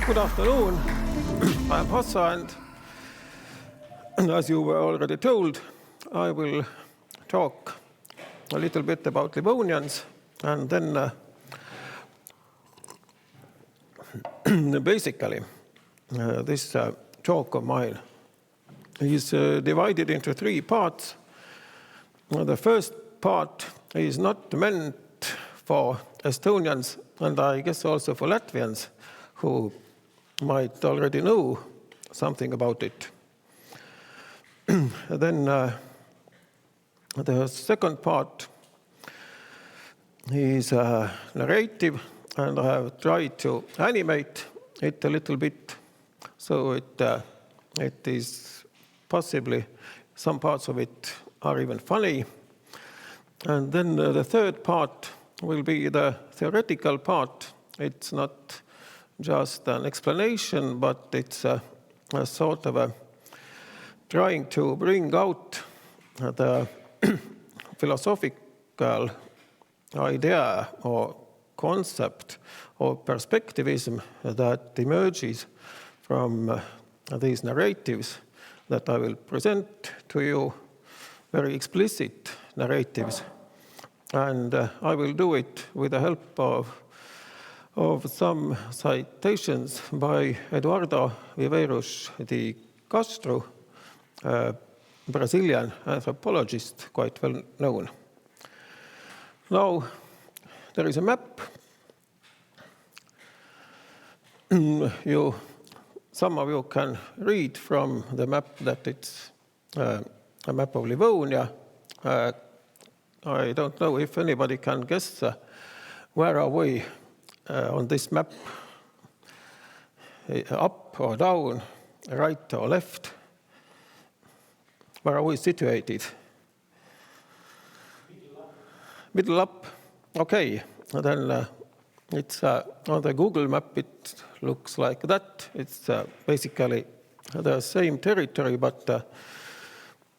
Good afternoon. I'm Hossa, and as you were already told, I will talk a little bit about Livonians, and then basically this talk of mine is divided into three parts. The first part is not meant for Estonians, and I guess also for Latvians, who might already know something about it. Then the second part is narrative, and I have tried to animate it a little bit, so it is possibly some parts of it are even funny. And then the third part will be the theoretical part. It's not just an explanation, but it's a sort of a trying to bring out the philosophical idea or concept or perspectivism that emerges from these narratives that I will present to you, very explicit narratives. And I will do it with the help of some citations by Eduardo Viveiros de Castro, a Brazilian anthropologist, quite well known. Now, there is a map. Some of you can read from the map that it's a map of Livonia. I don't know if anybody can guess where are we on this map, up or down, right or left? Where are we situated? Middle up. Okay, then it's on the Google map, it looks like that. It's basically the same territory, but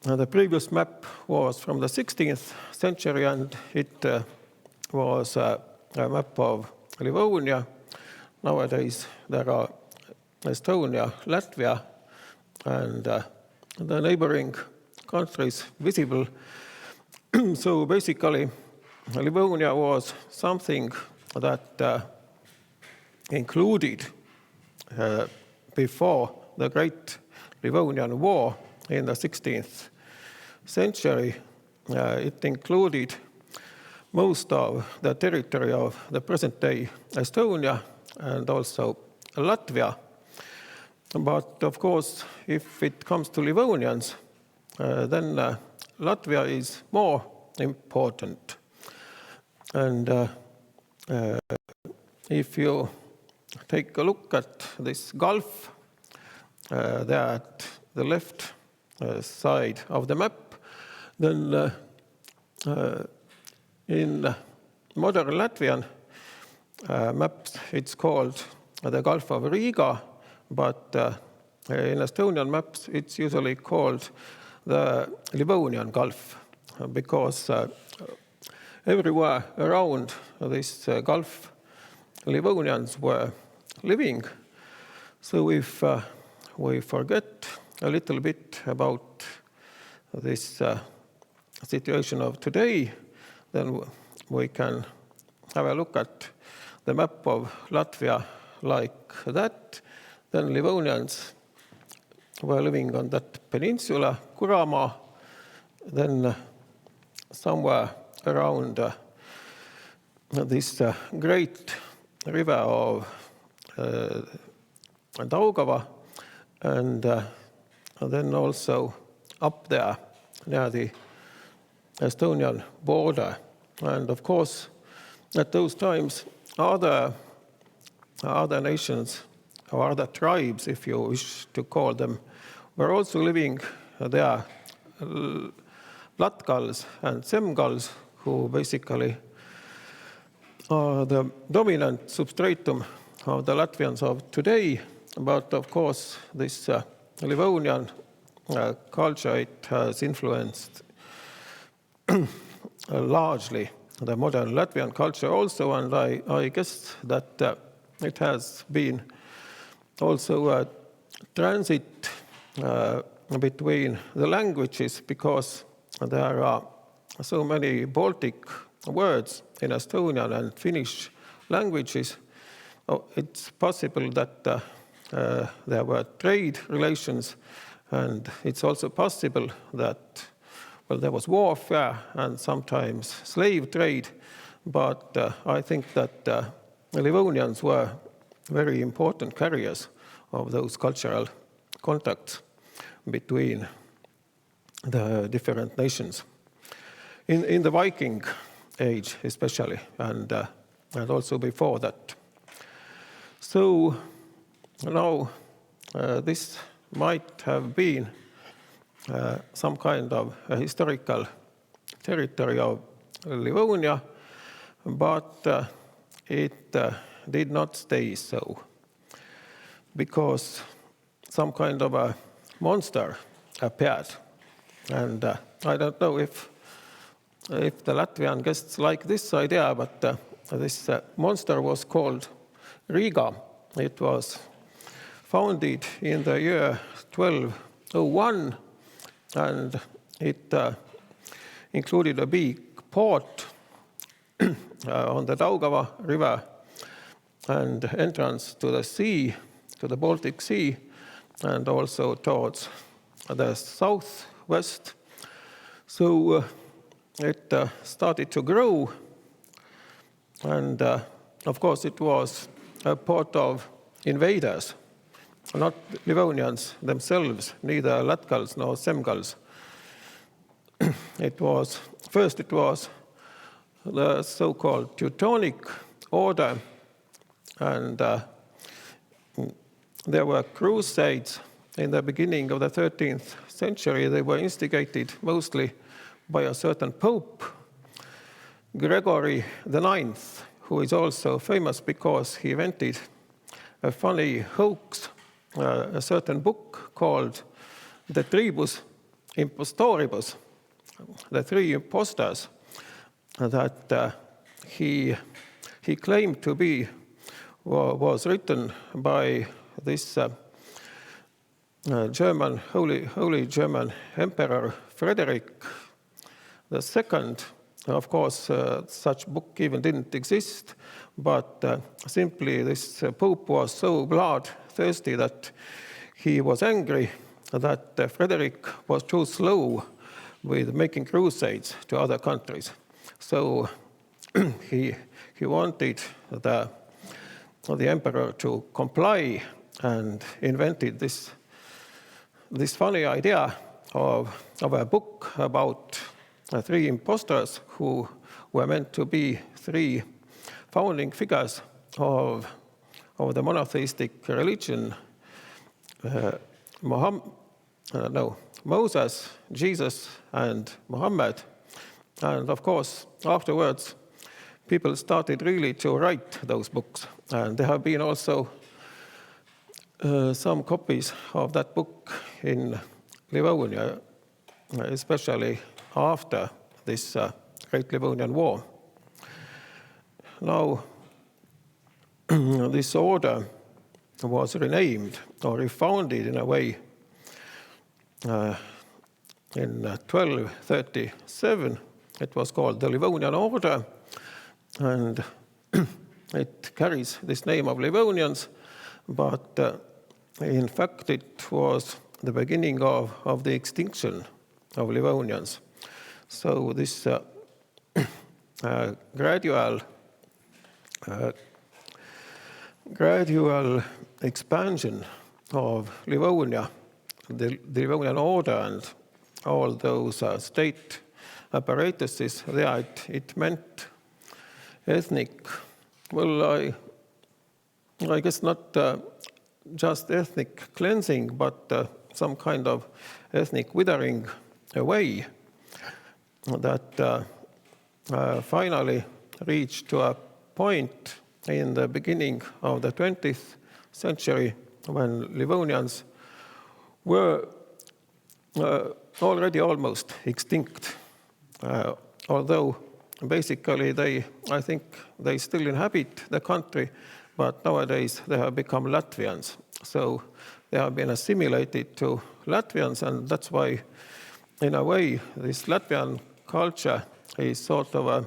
the previous map was from the 16th century, and it was a map of Livonia. Nowadays, there are Estonia, Latvia, and the neighboring countries visible. So basically, Livonia was something that included, before the Great Livonian War in the 16th century, it included most of the territory of the present-day Estonia and also Latvia. But of course, if it comes to Livonians, then Latvia is more important. And if you take a look at this gulf there at the left side of the map, then in modern Latvian maps, it's called the Gulf of Riga, but in Estonian maps, it's usually called the Livonian Gulf, because everywhere around this Gulf, Livonians were living. So if we forget a little bit about this situation of today, then we can have a look at the map of Latvia like that. Then Livonians were living on that peninsula, Kuramaa, then somewhere around this great river of Daugava, and then also up there near the Estonian border. And of course, at those times, other nations or other tribes, if you wish to call them, were also living there. Latgals and Semgals, who basically are the dominant substratum of the Latvians of today. But of course, this Livonian culture, it has influenced largely the modern Latvian culture also, and I guess that it has been also a transit between the languages, because there are so many Baltic words in Estonian and Finnish languages. It's possible that there were trade relations, and it's also possible that, well, there was warfare and sometimes slave trade, but I think that the Livonians were very important carriers of those cultural contacts between the different nations. In the Viking age especially, and also before that. So now this might have been some kind of a historical territory of Livonia, but it did not stay so, because some kind of a monster appeared. And I don't know if the Latvian guests like this idea, but this monster was called Riga. It was founded in the year 1201, and it included a big port on the Daugava River and entrance to the sea, to the Baltic Sea, and also towards the southwest. So it started to grow, and of course it was a port of invaders, not Livonians themselves, neither Latgals nor Semgals. It was the so-called Teutonic order, and there were crusades in the beginning of the 13th century. They were instigated mostly by a certain pope, Gregory IX, who is also famous because he invented a funny hoax, a certain book called De Tribus Impostoribus, the three impostors, that he claimed to be, was written by this German, Holy German Emperor Frederick II. Of course, such book even didn't exist, but simply this Pope was so bloodthirsty that he was angry that Frederick was too slow with making crusades to other countries. So he wanted the emperor to comply, and invented this funny idea of a book about three impostors who were meant to be three founding figures of the monotheistic religion: Moses, Jesus, and Muhammad. And of course, afterwards, people started really to write those books. And there have been also some copies of that book in Livonia, especially after this Great Livonian War. Now, this order was renamed or refounded in a way in 1237. It was called the Livonian Order, and it carries this name of Livonians, but in fact it was the beginning of the extinction of Livonians. So this gradual expansion of Livonia, the Livonian Order, and all those state apparatuses there, it meant ethnic, well, I guess not just ethnic cleansing, but some kind of ethnic withering away that finally reached to a point in the beginning of the 20th century when Livonians were already almost extinct, although basically I think they still inhabit the country, but nowadays they have become Latvians So they have been assimilated to Latvians, and that's why, in a way, this Latvian culture is sort of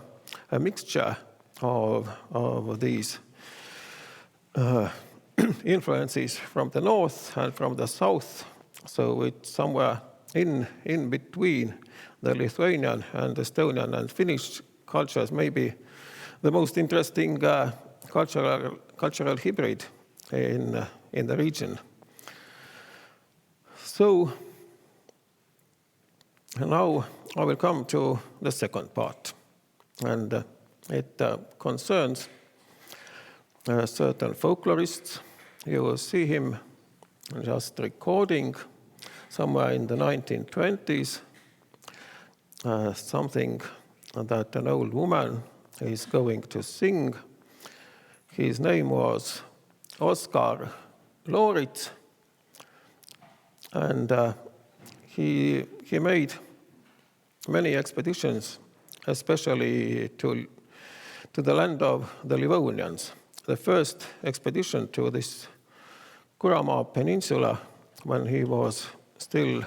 a mixture of these influences from the north and from the south. So it's somewhere in between the Lithuanian and Estonian and Finnish cultures, maybe the most interesting cultural hybrid in the region. So now I will come to the second part, and it concerns certain folklorists. You will see him just recording somewhere in the 1920s, something that an old woman is going to sing. His name was Oskar Loorit, and he made many expeditions, especially to the land of the Livonians. The first expedition to this Kuramaa Peninsula, when he was still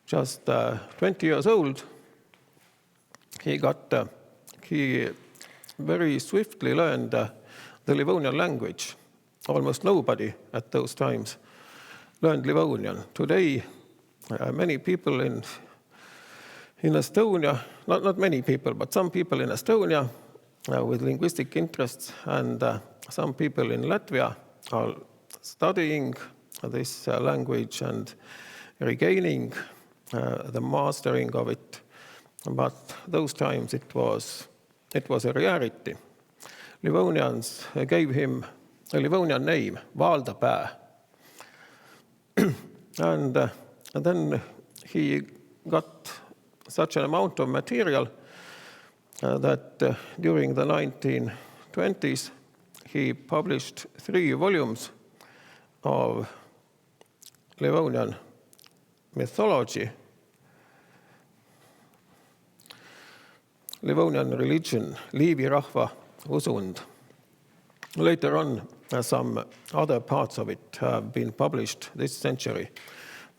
just 20 years old, he very swiftly learned the Livonian language. Almost nobody at those times learned Livonian. Today, many people in Estonia, not many people, but some people in Estonia with linguistic interests, and some people in Latvia are studying this language and regaining the mastering of it. But those times it was a reality. Livonians gave him a Livonian name, Valdapää. And then he got such an amount of material that during the 1920s he published 3 volumes of Livonian mythology, Livonian religion, Liivi rahva usund. Later on, some other parts of it have been published this century.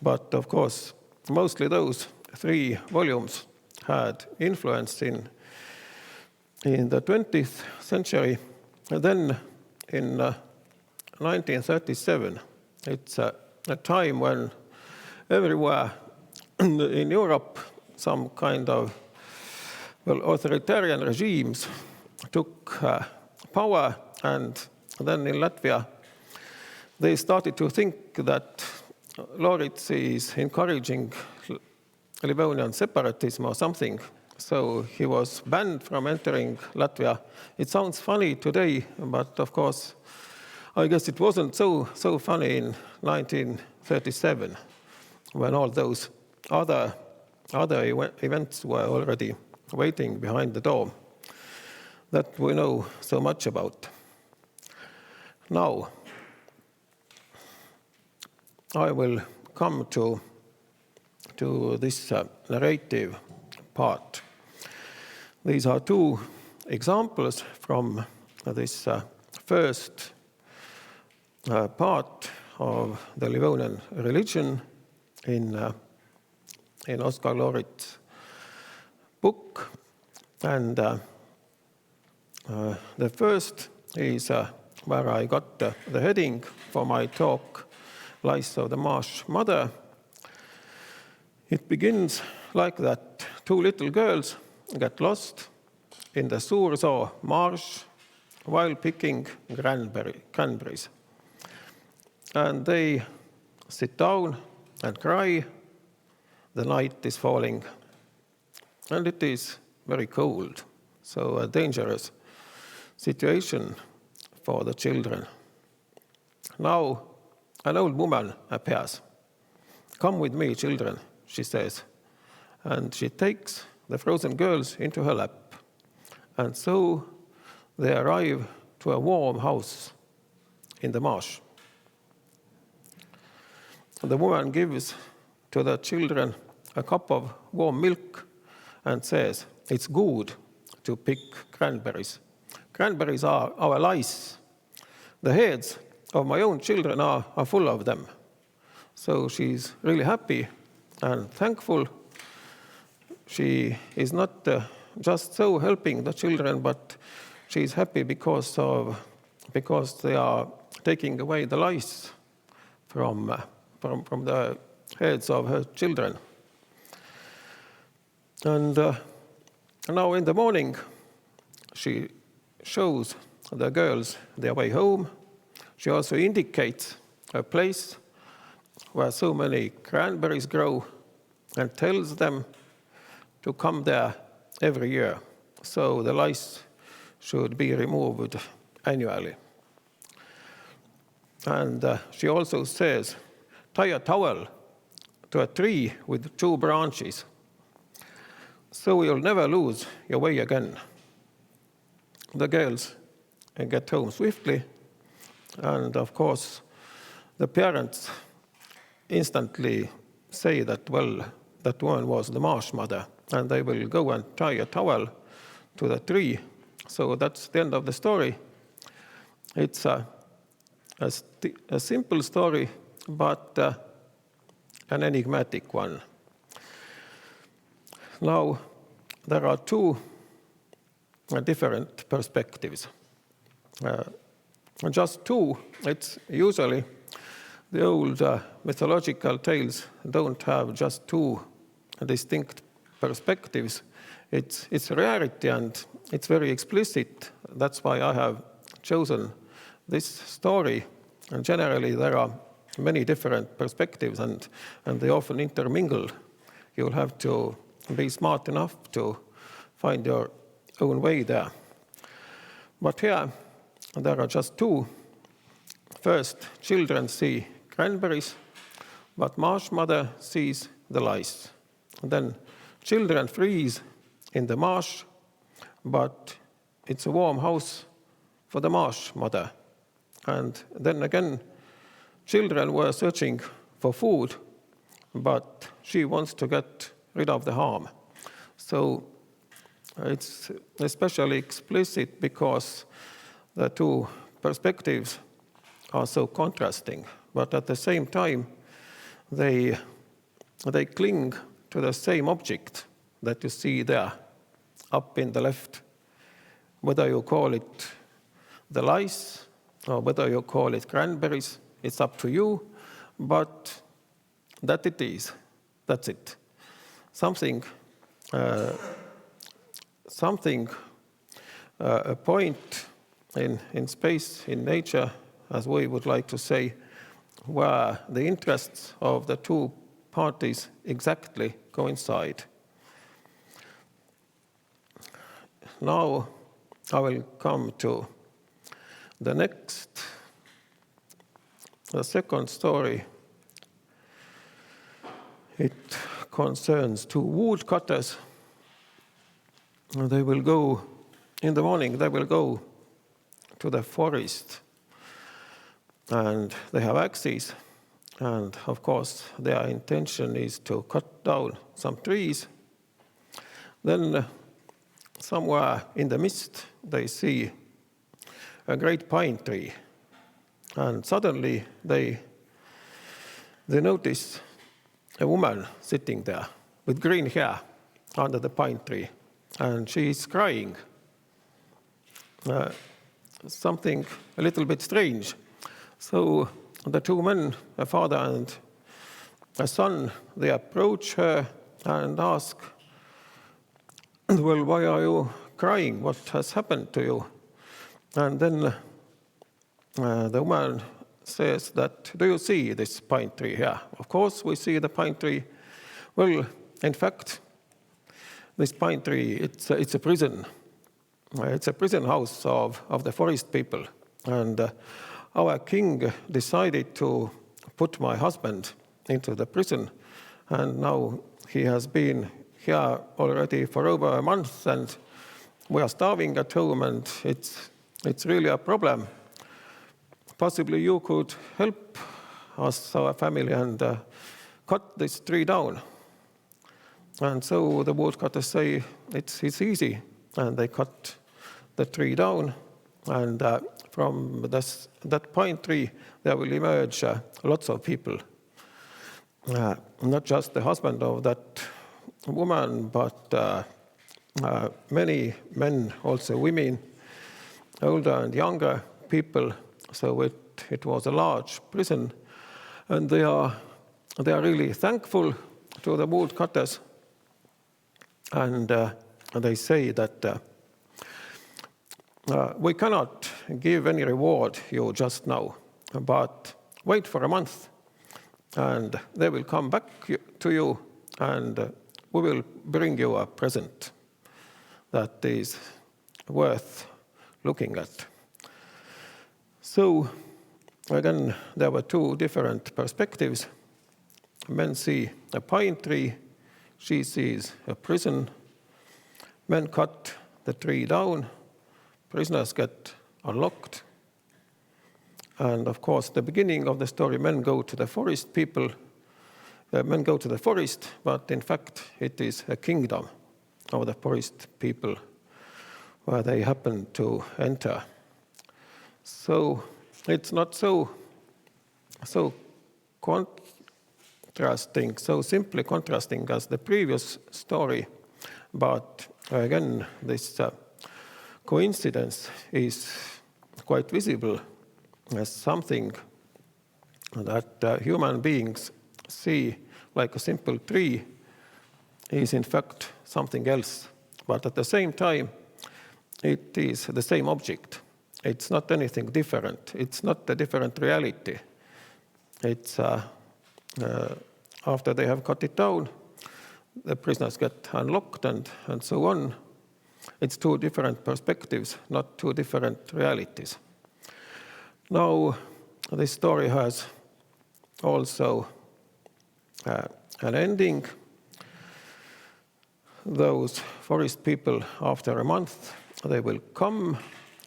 But of course, mostly those 3 volumes had influence in the 20th century. And then in 1937, it's a time when everywhere in Europe some kind of authoritarian regimes took power, and then in Latvia they started to think that Loorit is encouraging Livonian separatism or something. So he was banned from entering Latvia. It sounds funny today, but of course, I guess it wasn't so funny in 1937 when all those other events were already waiting behind the door that we know so much about. Now, I will come to this narrative part. These are 2 examples from this first part of the Livonian religion in Oskar Loorit's book. And the first is where I got the heading for my talk, Lies of the Marsh Mother. It begins like that. 2 little girls get lost in the Suursoo marsh while picking cranberries. And they sit down and cry. The night is falling, and it is very cold, so a dangerous situation for the children. Now, an old woman appears. "Come with me, children," she says, and she takes the frozen girls into her lap. And so they arrive to a warm house in the marsh. The woman gives to the children a cup of warm milk and says, "It's good to pick cranberries. Cranberries are our lice. The heads of my own children are full of them. So she's really happy and thankful. She is not just so helping the children, but she's happy because they are taking away the lice from the heads of her children. And now in the morning, she shows the girls their way home. She also indicates a place where so many cranberries grow and tells them to come there every year. So the lice should be removed annually. And she also says, tie a towel to a tree with 2 branches, so you'll never lose your way again. The girls get home swiftly, and of course, the parents instantly say that, well, that one was the marsh mother, and they will go and tie a towel to the tree. So that's the end of the story. It's a simple story, but an enigmatic one. Now, there are 2 different perspectives. Just 2, it's usually the old mythological tales don't have just 2 distinct perspectives. It's a rarity and it's very explicit. That's why I have chosen this story. And generally, there are many different perspectives, and they often intermingle. You'll have to be smart enough to find your own way there. But here, there are just 2. First, children see cranberries, but marsh mother sees the lice. And then children freeze in the marsh, but it's a warm house for the marsh mother. And then again, children were searching for food, but she wants to get rid of the harm. So it's especially explicit because the 2 perspectives are so contrasting, but at the same time, they cling to the same object that you see there up in the left. Whether you call it the lice or whether you call it cranberries, it's up to you, but that it is. That's it. Something, a point in space, in nature, as we would like to say, where the interests of the 2 parties exactly coincide. Now I will come to the second story. It concerns 2 woodcutters. They will go, in the morning, they will go to the forest. And they have axes. And of course, their intention is to cut down some trees. Then somewhere in the mist, they see a great pine tree. And suddenly they notice a woman sitting there with green hair under the pine tree. And she is crying. Something a little bit strange. So the 2 men, a father and a son, they approach her and ask, well, why are you crying? What has happened to you? And then the woman says that, do you see this pine tree here? Of course, we see the pine tree. Well, in fact, this pine tree, it's a prison. It's a prison house of the forest people. And our king decided to put my husband into the prison. And now he has been here already for over a month, and we are starving at home, and it's really a problem. Possibly you could help us, our family, and cut this tree down. And so the woodcutters say it's easy, and they cut the tree down. And from that pine tree, there will emerge lots of people. Not just the husband of that woman, but many men, also women, older and younger people. So it was a large prison. And they are really thankful to the woodcutters. And they say that we cannot give any reward you just now, but wait for a month and they will come back to you and we will bring you a present that is worth looking at. So again, there were two different perspectives. Men see a pine tree, she sees a prison. Men cut the tree down, prisoners get unlocked. And of course, the beginning of the story, men go to the forest people. Men go to the forest, but in fact, it is a kingdom of the forest people where they happen to enter. So it's not so contrasting, so simply contrasting as the previous story, but again, this coincidence is quite visible as something that human beings see like a simple tree is in fact something else. But at the same time, it is the same object. It's not anything different. It's not a different reality. It's after they have cut it down, the prisoners get unlocked and so on. It's two different perspectives, not two different realities. Now, this story has also an ending. Those forest people, after a month, they will come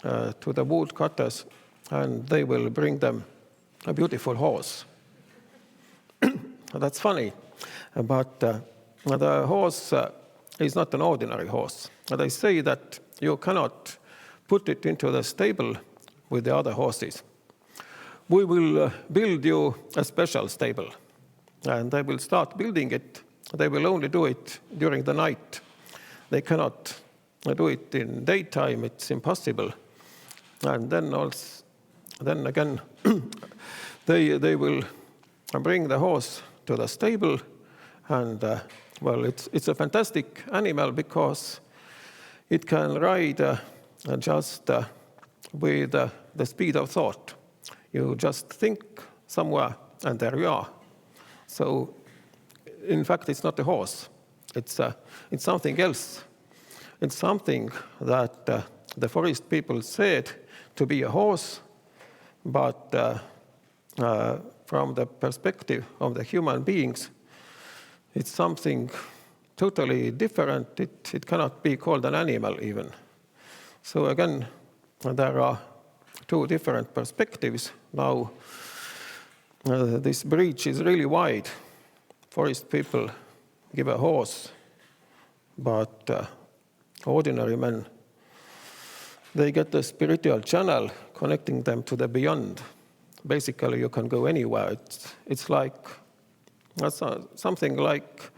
to the woodcutters and they will bring them a beautiful horse. That's funny, but the horse is not an ordinary horse. They say that you cannot put it into the stable with the other horses. We will build you a special stable. And they will start building it. They will only do it during the night. They cannot do it in daytime. It's impossible. And then again, they will bring the horse to the stable. And well, it's a fantastic animal because it can ride just with the speed of thought. You just think somewhere, and there you are. So, in fact, it's not a horse. It's something else. It's something that the forest people said to be a horse, but from the perspective of the human beings, it's something totally different. It cannot be called an animal even. So again, there are two different perspectives. Now, this bridge is really wide. Forest people give a horse, but ordinary men, they get a spiritual channel connecting them to the beyond. Basically, you can go anywhere. It's like something like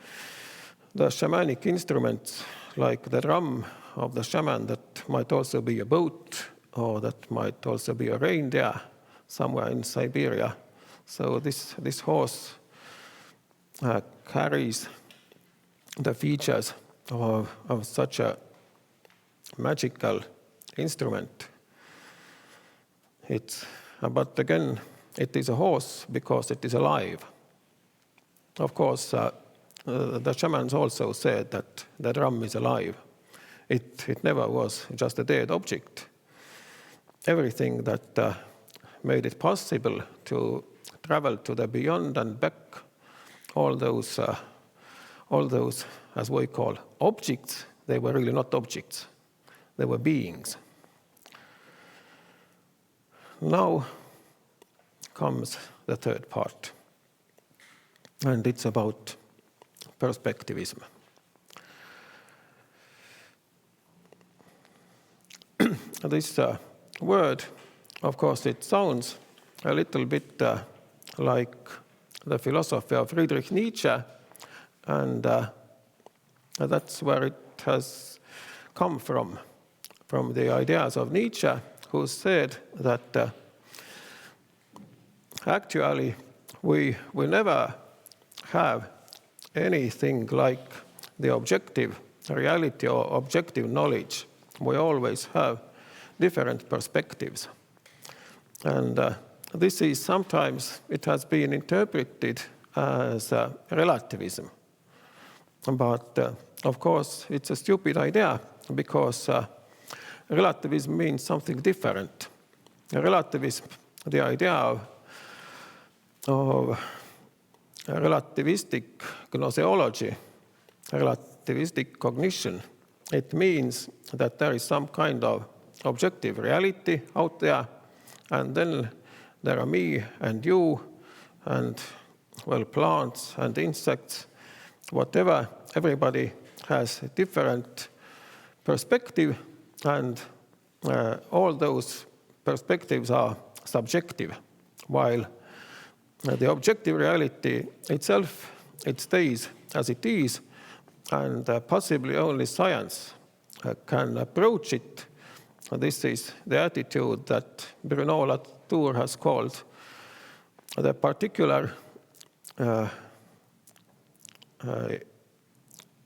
the shamanic instruments, like the drum of the shaman, that might also be a boat, or that might also be a reindeer somewhere in Siberia. So this horse carries the features of such a magical instrument. But again, it is a horse because it is alive. Of course, the shamans also said that the drum is alive. It never was just a dead object. Everything that made it possible to travel to the beyond and back, all those, as we call, objects, they were really not objects. They were beings. Now comes the third part, and it's about perspectivism. This word, of course, it sounds a little bit like the philosophy of Friedrich Nietzsche, and that's where it has come from the ideas of Nietzsche, who said that actually we will never have anything like the objective reality or objective knowledge. We always have different perspectives. And this is sometimes, it has been interpreted as relativism. But of course, it's a stupid idea because relativism means something different. Relativism, the idea of relativistic gnoseology, relativistic cognition, it means that there is some kind of objective reality out there, and then there are me and you and, well, plants and insects, whatever. Everybody has a different perspective, and all those perspectives are subjective, while the objective reality itself, it stays as it is, and possibly only science can approach it. This is the attitude that Bruno Latour has called the particular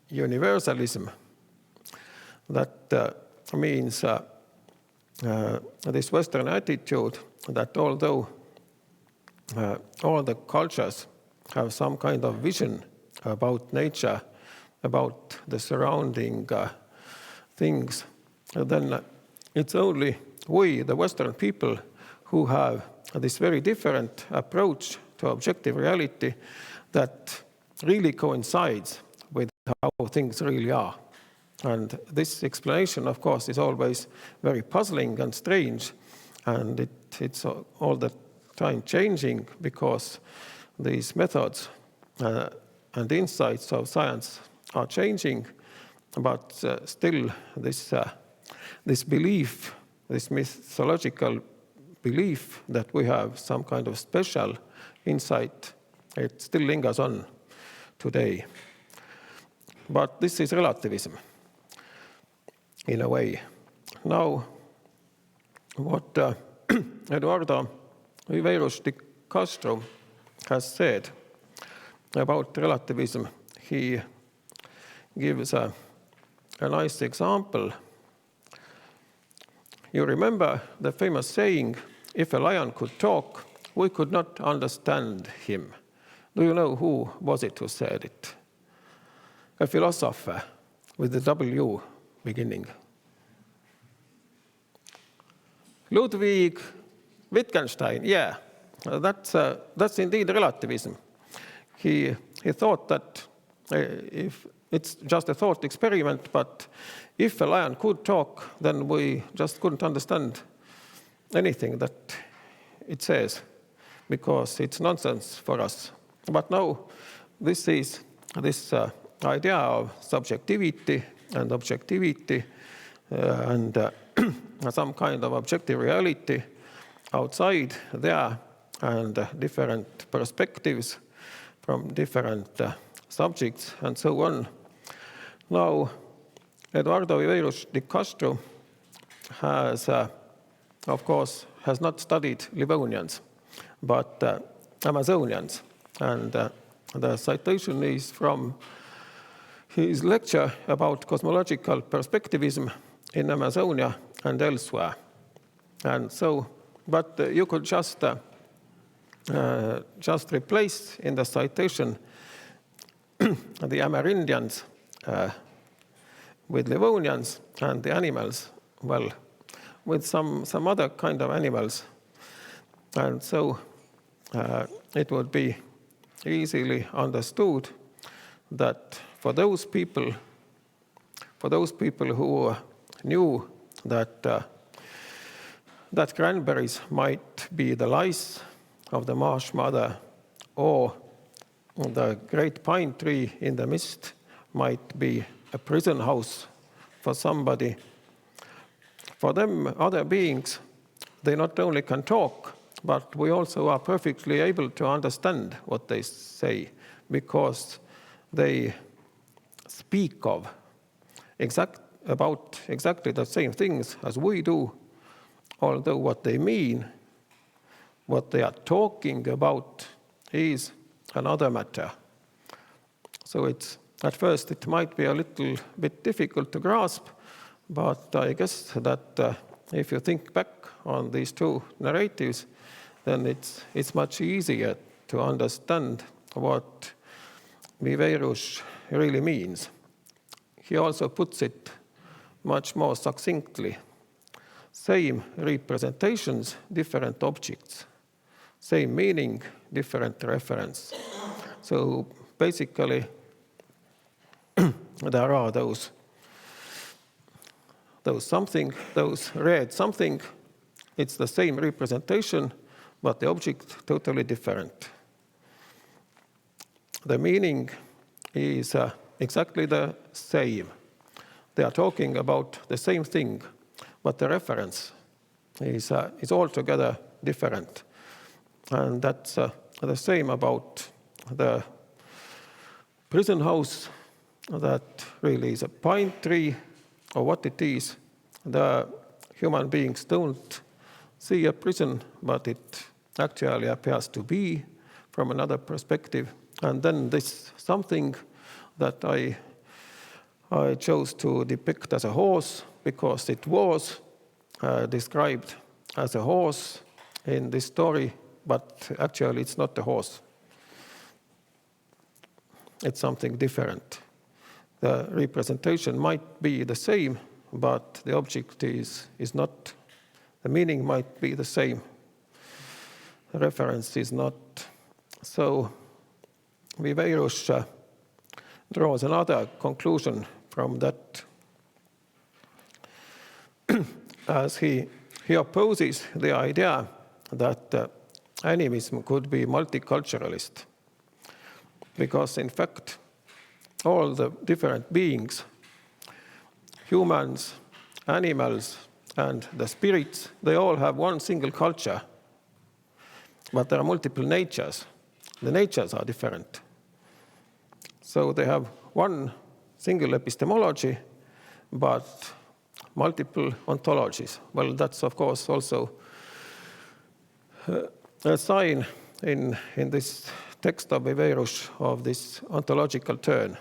universalism. That means this Western attitude that although all the cultures have some kind of vision about nature, about the surrounding things, then it's only we, the Western people, who have this very different approach to objective reality that really coincides with how things really are. And this explanation, of course, is always very puzzling and strange, and it's all the time changing because these methods and insights of science are changing, but still this belief, this mythological belief that we have some kind of special insight, it still lingers on today. But this is relativism, in a way. Now, what Eduardo Viveiros de Castro has said about relativism, he gives a nice example. You remember the famous saying, if a lion could talk, we could not understand him. Do you know who was it who said it? A philosopher with the W beginning. Ludwig Wittgenstein, yeah, that's indeed relativism. He thought that if it's just a thought experiment, but if a lion could talk, then we just couldn't understand anything that it says, because it's nonsense for us. But now this is this idea of subjectivity and objectivity and some kind of objective reality outside there, and different perspectives from different subjects and so on. Now, Eduardo Viveiros de Castro has, of course, has not studied Livonians, but Amazonians. And the citation is from his lecture about cosmological perspectivism in Amazonia and elsewhere. And so, but you could just replace in the citation the Amerindians with Livonians, and the animals, well, with some other kind of animals. And so it would be easily understood that for those people who knew that that cranberries might be the lice of the marsh mother, or the great pine tree in the mist might be a prison house for somebody. For them, other beings they not only can talk, but we also are perfectly able to understand what they say, because they speak of about exactly the same things as we do, although what they mean, what they are talking about, is another matter. So at first it might be a little bit difficult to grasp, but I guess that if you think back on these two narratives, then it's much easier to understand what Viverush really means. He also puts it much more succinctly. Same representations, different objects. Same meaning, different reference. So basically, there are those read something. It's the same representation, but the object totally different. The meaning is exactly the same. They are talking about the same thing, but the reference is altogether different. And that's the same about the prison house, that really is a pine tree, or what it is. The human beings don't see a prison, but it actually appears to be from another perspective. And then this something that I chose to depict as a horse, because it was described as a horse in this story, but actually it's not a horse. It's something different. The representation might be the same, but the object is not. The meaning might be the same. The reference is not. So Viverush draws another conclusion from that, as he opposes the idea that animism could be multiculturalist, because in fact all the different beings, humans, animals, and the spirits, they all have one single culture, but there are multiple natures. The natures are different. So they have one single epistemology, but multiple ontologies. Well, that's of course also a sign in this text of Viverush of this ontological turn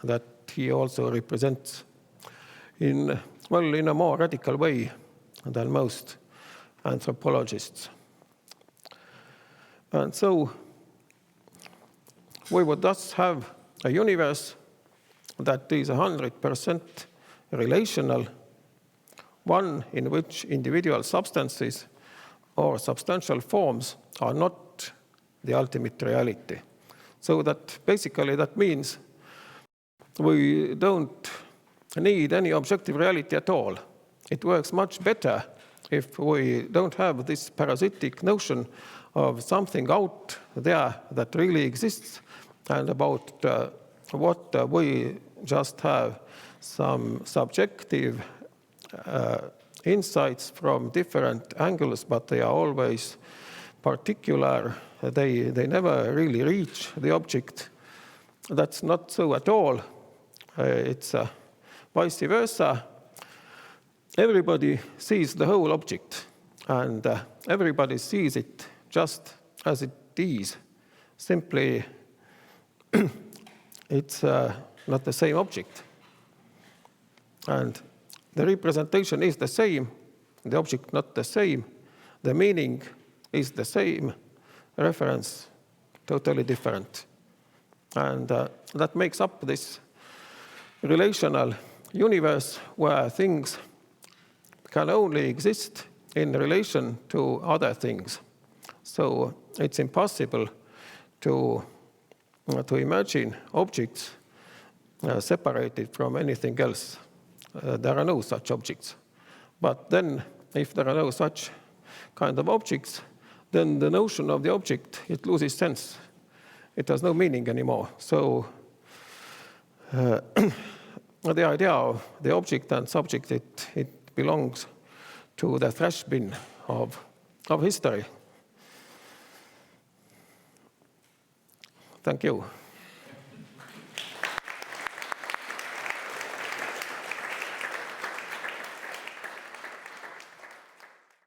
that he also represents in a more radical way than most anthropologists. And so we would thus have a universe that is 100% relational, one in which individual substances or substantial forms are not the ultimate reality. So that basically that means we don't need any objective reality at all. It works much better if we don't have this parasitic notion of something out there that really exists, and about what we just have some subjective insights from different angles, but they are always particular. They never really reach the object. That's not so at all. It's vice versa. Everybody sees the whole object, and everybody sees it just as it is. Simply, it's not the same object. And the representation is the same, the object not the same, the meaning is the same, reference totally different. And that makes up this relational universe where things can only exist in relation to other things. So it's impossible to imagine objects separated from anything else. There are no such objects. But then, if there are no such kind of objects, then the notion of the object, it loses sense. It has no meaning anymore. So the idea of the object and subject, it belongs to the trash bin of of history. Thank you.